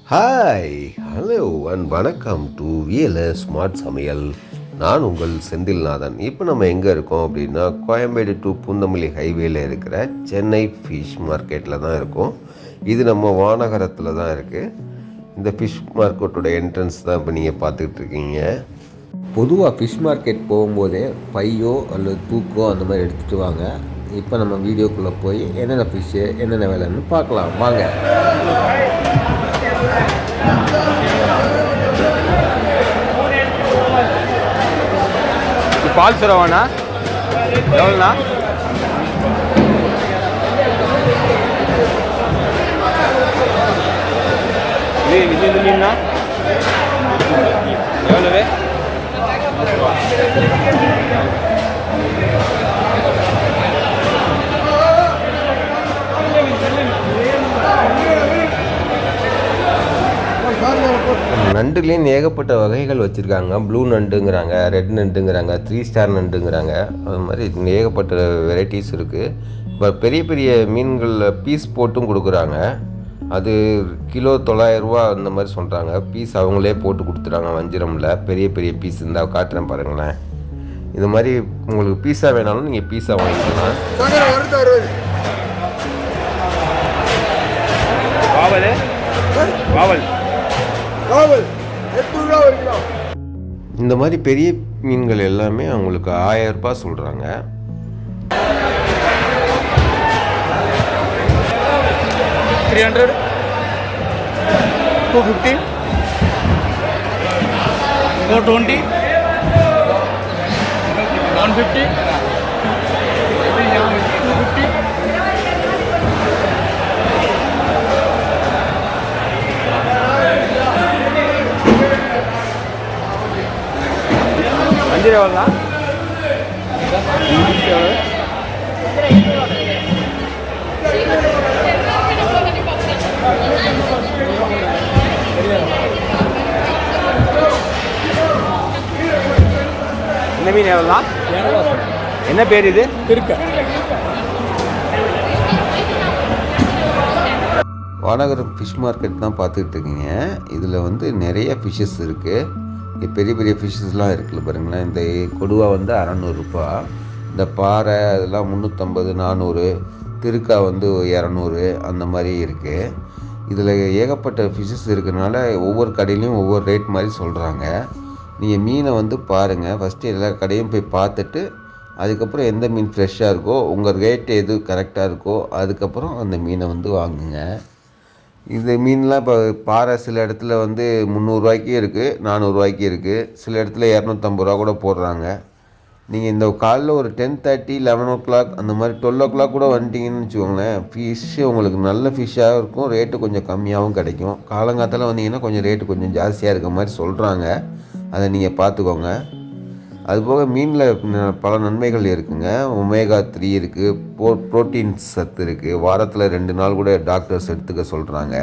Hi hello and வணக்கம் to VLS smart சமையல். நான் உங்கள் செந்தில்நாதன். இப்போ நம்ம எங்கே இருக்கோம் அப்படின்னா, கோயம்பேடு டு பூந்தமல்லி ஹைவேல இருக்கிற சென்னை ஃபிஷ் மார்க்கெட்டில் தான் இருக்கோம். இது நம்ம வானகரத்தில் தான் இருக்குது. இந்த ஃபிஷ் மார்க்கெட்டோட என்ட்ரன்ஸ் தான் இப்போ நீங்கள் பார்த்துக்கிட்டு இருக்கீங்க. பொதுவாக ஃபிஷ் மார்க்கெட் போகும்போதே பையோ அல்லது தூக்கோ அந்த மாதிரி எடுத்துகிட்டு வாங்க. இப்போ நம்ம வீடியோக்குள்ளே போய் என்னென்ன ஃபிஷ்ஷு என்னென்ன விலைன்னு பார்க்கலாம் வாங்க. பால் சுரவாண்ணா எவ்வளோண்ணா? இது மீன்னா எவ்வளவு? நண்டுலேயும் ஏகப்பட்ட வகைகள் வச்சுருக்காங்க. ப்ளூ நண்டுங்கிறாங்க, ரெட் நண்டுங்கிறாங்க, 3 ஸ்டார் நண்டுங்கிறாங்க. அது மாதிரி ஏகப்பட்ட வெரைட்டிஸ் இருக்குது. இப்போ பெரிய பெரிய மீன்களில் பீஸ் போட்டும் கொடுக்குறாங்க. அது கிலோ 900 ரூபா அந்த மாதிரி சொல்கிறாங்க. பீஸ் அவங்களே போட்டு கொடுத்துறாங்க. வஞ்சிரமில் பெரிய பெரிய பீஸ் இருந்தால் காட்டுறேன் பாருங்களேன். இது மாதிரி உங்களுக்கு பீஸா வேணாலும் நீங்கள் பீஸா வாங்கிக்கலாம். இந்த மாதிரி பெரிய மீன்கள் எல்லாமே அவங்களுக்கு 1000 ரூபாய் சொல்கிறாங்க. $300, $250, $420, $150, $250. வஞ்சிரம் எவ்வளோண்ணா? இந்த மீன் எவ்வளோண்ணா? என்ன பேர் இது? திருக்க. வானகரம் ஃபிஷ் மார்க்கெட் தான் பார்த்துக்கிட்டு இருக்கீங்க. இதில் வந்து நிறைய ஃபிஷ்ஷஸ் இருக்குது. பெரிய பெரிய ஃபிஷ்ஷஸ்லாம் இருக்குல்ல பாருங்களேன். இந்த கொடுவா வந்து 600 ரூபா, இந்த பாறை அதெல்லாம் 350, 400, திருக்கா வந்து 200 அந்த மாதிரி இருக்குது. இதில் ஏகப்பட்ட ஃபிஷ்ஷஸ் இருக்கிறதுனால ஒவ்வொரு கடையிலையும் ஒவ்வொரு ரேட் மாதிரி சொல்கிறாங்க. நீங்கள் மீனை வந்து பாருங்கள். ஃபஸ்ட்டு எல்லா கடையும் போய் பார்த்துட்டு அதுக்கப்புறம் எந்த மீன் ஃப்ரெஷ்ஷாக இருக்கோ, உங்கள் ரேட் எது கரெக்டாக இருக்கோ அதுக்கப்புறம் அந்த மீனை வந்து வாங்குங்க. இந்த மீன்லாம் இப்போ பாறை சில இடத்துல வந்து 300 ரூபாய்க்கு இருக்குது, 400 ரூபாய்க்கு இருக்குது. சில இடத்துல 250 ரூபா கூட போடுறாங்க. நீங்கள் இந்த காலைல ஒரு 10:30, 11 o'clock அந்த மாதிரி 12 o'clock கூட வந்துட்டிங்கன்னு வச்சுக்கோங்களேன், ஃபிஷ்ஷு உங்களுக்கு நல்ல ஃபிஷ்ஷாகவும் இருக்கும், ரேட்டு கொஞ்சம் கம்மியாகவும் கிடைக்கும். காலங்காலத்தில் வந்தீங்கன்னா கொஞ்சம் ரேட்டு கொஞ்சம் ஜாஸ்தியாக இருக்க மாதிரி சொல்கிறாங்க. அதை நீங்கள் பார்த்துக்கோங்க. அதுபோக மீனில் பல நன்மைகள் இருக்குங்க. ஒமேகா 3 இருக்குது, ப்ரோட்டீன் சத்து இருக்குது. வாரத்தில் 2 நாள் கூட டாக்டர்ஸ் எடுத்துக்க சொல்கிறாங்க.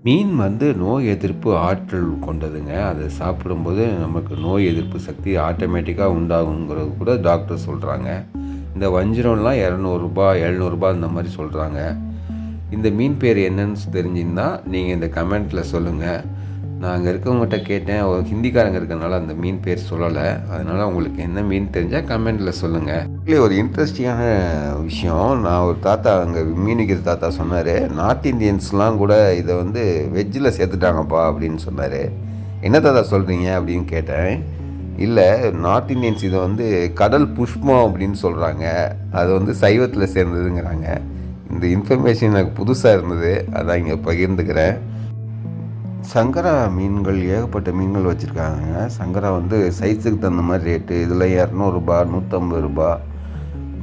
மீன் வந்து நோய் எதிர்ப்பு ஆற்றல் கொண்டதுங்க. அதை சாப்பிடும்போது நமக்கு நோய் எதிர்ப்பு சக்தி ஆட்டோமேட்டிக்காக உண்டாகுங்கிறது கூட டாக்டர் சொல்கிறாங்க. இந்த வஞ்சிரம்லாம் 200 ரூபா 700 ரூபா இந்த மாதிரி சொல்கிறாங்க. இந்த மீன் பேர் என்னன்னு தெரிஞ்சிருந்தா நீங்கள் இந்த கமெண்ட்டில் சொல்லுங்கள். நான் அங்கே இருக்கவங்ககிட்ட கேட்டேன். ஒரு ஹிந்திக்காரங்க இருக்கிறனால அந்த மீன் பேர் சொல்லலை. அதனால் உங்களுக்கு என்ன மீன் தெரிஞ்சால் கமெண்டில் சொல்லுங்கள். இல்லை, ஒரு இன்ட்ரெஸ்டிங்கான விஷயம். நான் ஒரு தாத்தா அங்கே மீன் விற்கிற தாத்தா சொன்னார், நார்த் இந்தியன்ஸ்லாம் கூட இதை வந்து வெஜ்ஜில் சேர்த்துட்டாங்கப்பா அப்படின்னு சொன்னார். என்ன தாத்தா சொல்கிறீங்க அப்படின்னு கேட்டேன். இல்லை, நார்த் இந்தியன்ஸ் இதை வந்து கடல் புஷ்பம் அப்படின்னு சொல்கிறாங்க. அது வந்து சைவத்தில் சேர்ந்ததுங்கிறாங்க. இந்த இன்ஃபர்மேஷன் எனக்கு புதுசாக இருந்தது, அதான் இங்கே பகிர்ந்துக்கிறேன். சங்கரா மீன்கள் ஏகப்பட்ட மீன்கள் வச்சுருக்காங்க. சங்கரா வந்து சைஸுக்கு தகுந்த மாதிரி ரேட்டு. இதில் 200 ரூபா, 150 ரூபா,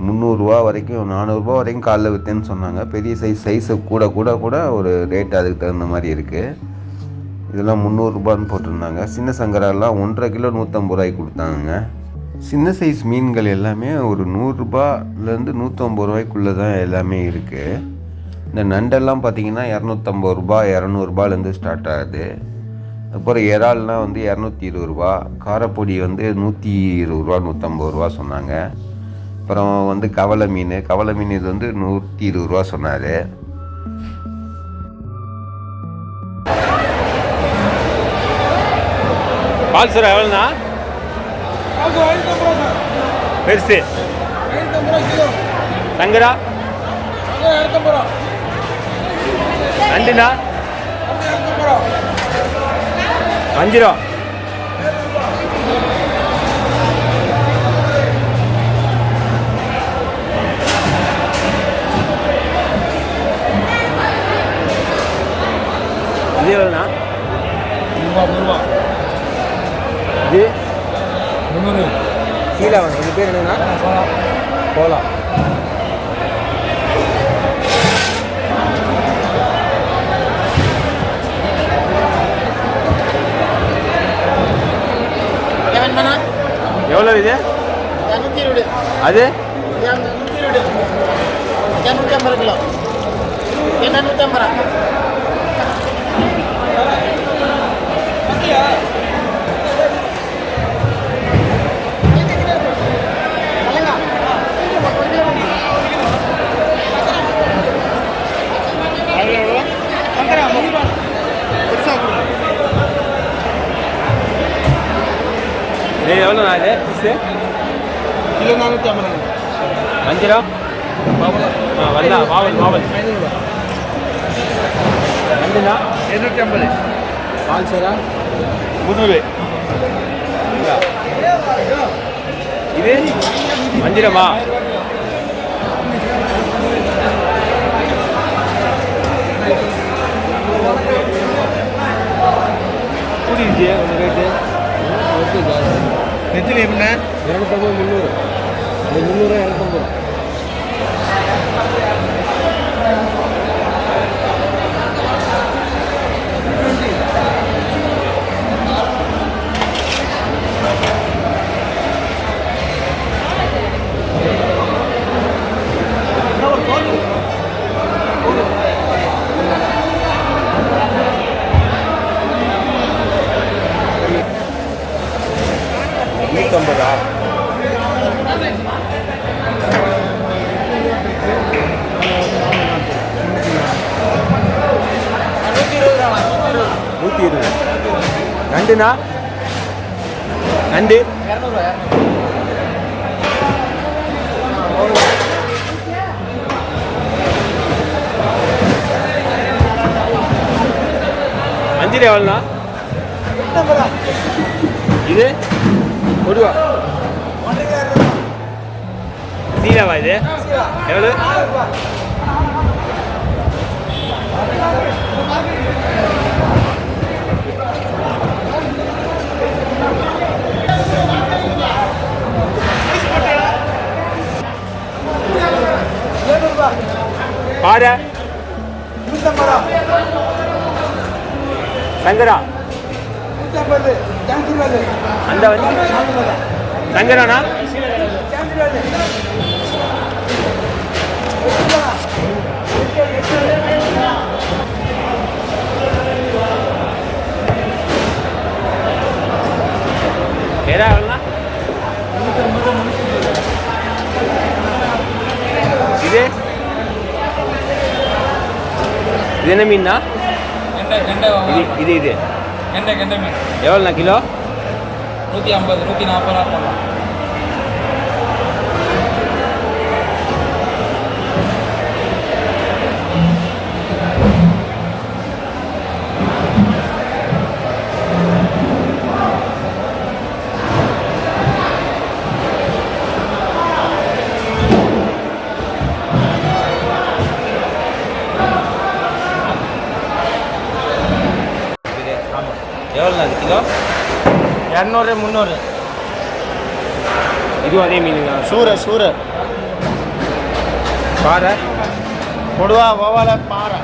300 ரூபா வரைக்கும், 400 ரூபா வரைக்கும் காலைல விற்றேன்னு சொன்னாங்க. பெரிய சைஸு கூட ஒரு ரேட்டு அதுக்கு தகுந்த மாதிரி இருக்குது. இதெல்லாம் 300 ரூபான்னு போட்டிருந்தாங்க. சின்ன சங்கராலாம் 1.5 கிலோ 150 ரூபாய்க்கு கொடுத்தாங்க. சின்ன சைஸ் மீன்கள் எல்லாமே ஒரு 100 ரூபாலேருந்து 150 ரூபாய்க்குள்ளே தான் எல்லாமே இருக்குது. இந்த நண்டெல்லாம் பார்த்திங்கன்னா 250 ரூபா 200 ரூபாலேருந்து ஸ்டார்ட் ஆகுது. அப்புறம் இறால்னால் வந்து 220 ரூபா, காரப்பொடி வந்து 120 ரூபா 150 ரூபா சொன்னாங்க. அப்புறம் வந்து கவலை மீன் இது வந்து 120 ரூபா சொன்னார். பால்சுரா எவ்வளோண்ணா? பெருசு சங்கரா நண்டுண்ணா 5 ரூபா. இது எவ்வளோண்ணா? 300. இது 300. சீலா வேணும். இது பேர் என்னன்னா கோலா. எவ்வளோ இது? அது 250 கிலோ. என்ன 150? இது எவ்வளோண்ணா? இது பீஸு கிலோ 450. 5 ரூபா. வரல மாவல் மாவல் நண்டுண்ணா 250. பால்சரா 300. இது 5 ரூபா. கூடிருச்சு ஒன்று ரேட்டு நெத்திலி எப்படின்னா 250 300. அது 300 250. $150. 120. நண்டுண்ணா? நண்டு 200. வஞ்சிரம் எவ்வளோண்ணா? இது கொடுவா சீலாவா? இது எவ்வளோ? பாரு சங்கரா அந்த வந்து சங்கராண்ணா? வேற எவ்வளோண்ணா? இது இது என்ன மீன்னா? இது இது கெண்டை மீன் எவ்வளோண்ணா கிலோ? 150 140 ரூபா போடலாம். எவ்வளோண்ணா அது கிலோ? 200 300. இதுவும் அதே மீனுங்க. சூரை பாறை கொடுவா ஓவால பாறை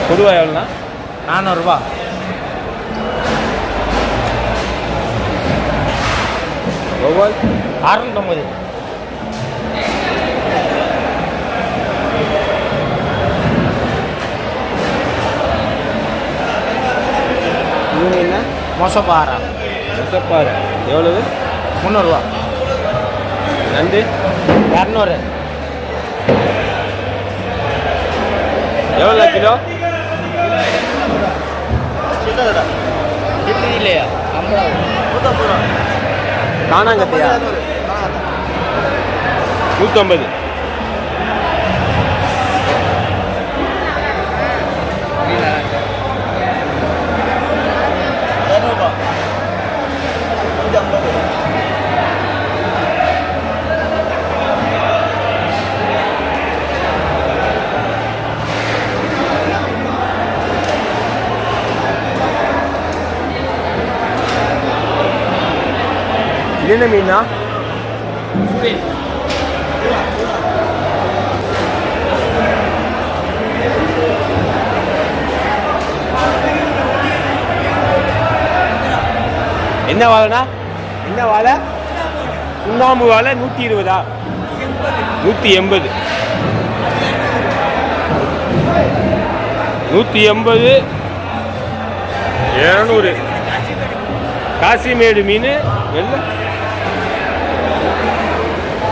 கொடுவா எவ்வளோண்ணா? 400 ரூபா. ஒவ்வொரு 690. இவங்க என்ன? மொசப்பாறை மொசப்பாறை எவ்வளவு? 300 ரூபா. நண்டு 200. எவ்வளோ கிலோ? இல்லையா? காணாங்கத்தையா 150. இது என்ன மீனா? என்ன வாழைண்ணா? என்ன வாழை? சுண்ணாம்பு வாழை 120. 180. 180. 200. காசிமேடு மீன் வெள்ளை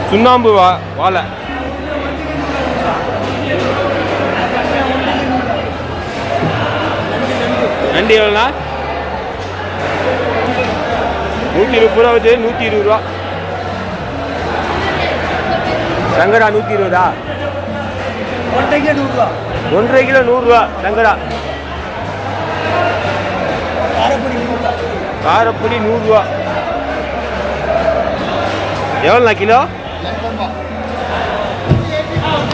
சுண்ணாம்பு வாழை. நண்டு எவ்வளோண்ணா? 120 ரூபா வருது. 120 ரூபா. சங்கரா 120. 1.5 கிலோ 100 ரூபா. 1.5 கிலோ 100 ரூபா சங்கரா. காரப்பொடி 100 ரூபா. எவ்வளோண்ணா கிலோ?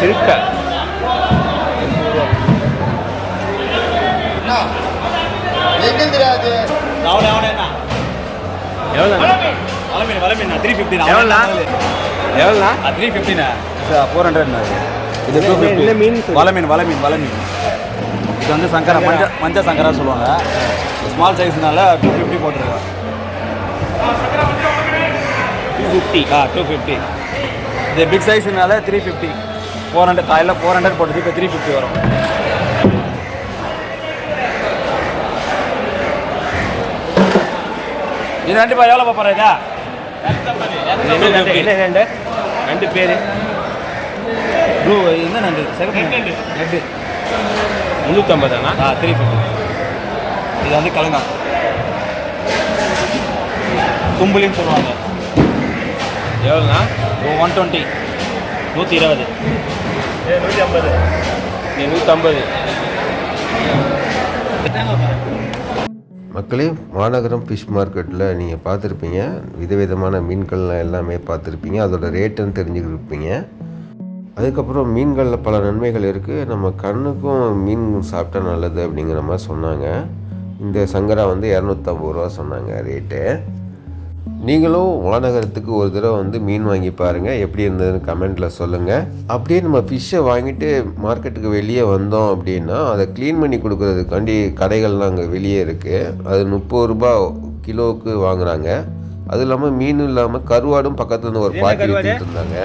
இருக்க எவ்வளோண்ணா? 350. 400. இது 250. மீன் வலை மீன். இது வந்து சங்கரா, மஞ்சள் சங்கரா சொல்லுவாங்க. ஸ்மால் சைஸ்னால 250 போட்டுருக்கோம். 250. 250. இது பிக் சைஸ்னால 350. 400 காலையில் 400 போட்டது இப்போ 350 வரும். இது கண்டிப்பாக எவ்வளோ பார்ப்பறேன் இதா? ரெண்டு பேர் ப்ரூ என்ன நண்டு? நண்டு 350 தானா? 350. இது வந்து கலங்கா தும்புலின்னு சொல்லுவாங்க. எவ்வளோண்ணா? 120. 120. 150. 150. மக்களே, மாநகரம் ஃபிஷ் மார்க்கெட்டில் நீங்கள் பார்த்துருப்பீங்க. விதவிதமான மீன்கள்லாம் எல்லாமே பார்த்துருப்பீங்க. அதோட ரேட்டுன்னு தெரிஞ்சுக்கிருப்பீங்க. அதுக்கப்புறம் மீன்களில் பல நன்மைகள் இருக்குது. நம்ம கண்ணுக்கும் மீன் சாப்பிட்டா நல்லது அப்படிங்கிற மாதிரி சொன்னாங்க. இந்த சங்கரா வந்து 250 ரூபா சொன்னாங்க ரேட்டு. நீங்களும் மாநகரத்துக்கு ஒரு தடவை வந்து மீன் வாங்கி பாருங்கள். எப்படி இருந்ததுன்னு கமெண்ட்டில் சொல்லுங்கள். அப்படியே நம்ம ஃபிஷ்ஷை வாங்கிட்டு மார்க்கெட்டுக்கு வெளியே வந்தோம் அப்படின்னா அதை க்ளீன் பண்ணி கொடுக்குறதுக்காண்டி கடைகள்லாம் அங்கே வெளியே இருக்குது. அது 30 ரூபா கிலோவுக்கு வாங்குகிறாங்க. அதுவும் இல்லாமல் மீன் இல்லாமல் கருவாடும் பக்கத்தில் இருந்து ஒரு பாட்டி விற்றுட்டு இருந்தாங்க.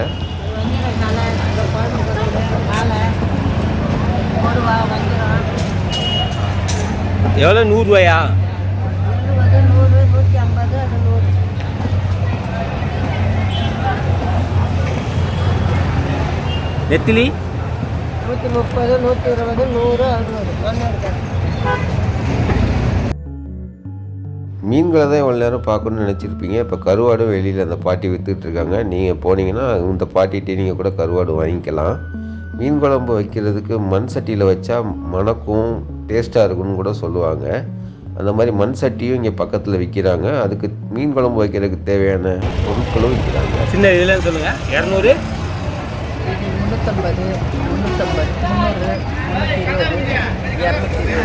எவ்வளோ? 100 ரூபாயா? நெத்திலி 130, 120, 100, 60. மீன்களை தான் இவ்வளோ நேரம் பார்க்கணுன்னு நினச்சிருப்பீங்க. இப்போ கருவாடும் வெளியில் அந்த பாட்டி விற்றுட்ருக்காங்க. நீங்கள் போனீங்கன்னா இந்த பாட்டிகிட்டே நீங்கள் கூட கருவாடு வாங்கிக்கலாம். மீன் குழம்பு வைக்கிறதுக்கு மண் சட்டியில் வச்சா மணக்கும் டேஸ்ட்டாக இருக்குன்னு கூட சொல்லுவாங்க. அந்த மாதிரி மண் சட்டியும் இங்கே பக்கத்தில் விற்கிறாங்க. அதுக்கு மீன் குழம்பு வைக்கிறதுக்கு தேவையான பொருட்களும் விற்கிறாங்க. சின்ன இதில் சொல்லுங்கள். 200. 350, 350, 300, 320, 220.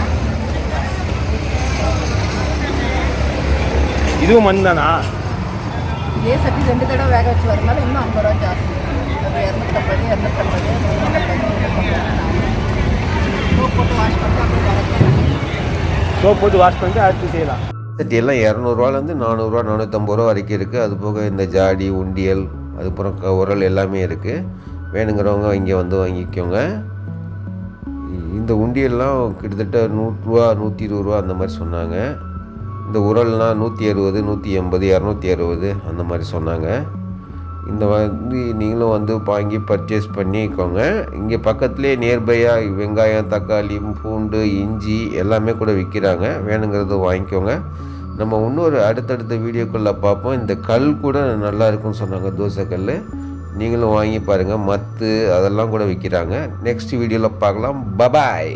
இதுவும் மண் தானா? இதே சட்டி 2 தடவை வேக வச்சு வரனால இன்னும் 50 ரூபா ஜாஸ்தி. அது 250, 250, 350. சோப் போட்டு வாஷ் பண்ணிட்டு சோப் போட்டு வாஷ் பண்ணிட்டு அடுத்து செய்யலாம். சட்டியெல்லாம் 200ரூவாலேருந்து 400 ரூபா 450 ரூபா வரைக்கும் இருக்குது. அது போக இந்த ஜாடி, உண்டியல், அதுக்கப்புறம் உரல் எல்லாமே இருக்குது. வேணுங்கிறவங்க இங்கே வந்து வாங்கிக்கோங்க. இந்த உண்டியெல்லாம் கிட்டத்தட்ட 100 ரூபா 120 ரூபா அந்த மாதிரி சொன்னாங்க. இந்த உரல்னால் 160, 180, 260 அந்த மாதிரி சொன்னாங்க. இந்த வந்து நீங்களும் வந்து வாங்கி பர்ச்சேஸ் பண்ணிக்கோங்க. இங்கே பக்கத்துலேயே நியர்பையாக வெங்காயம், தக்காளி, பூண்டு, இஞ்சி எல்லாமே கூட விற்கிறாங்க. வேணுங்கிறத வாங்கிக்கோங்க. நம்ம இன்னொரு அடுத்தடுத்த வீடியோக்குள்ளே பார்ப்போம். இந்த கல் கூட நல்லா இருக்கும்னு சொன்னாங்க, தோசை கல். நீங்களும் வாங்கி பாருங்கள். மத்து அதெல்லாம் கூட விற்கிறாங்க. நெக்ஸ்ட் வீடியோவில் பார்க்கலாம். பபாய்.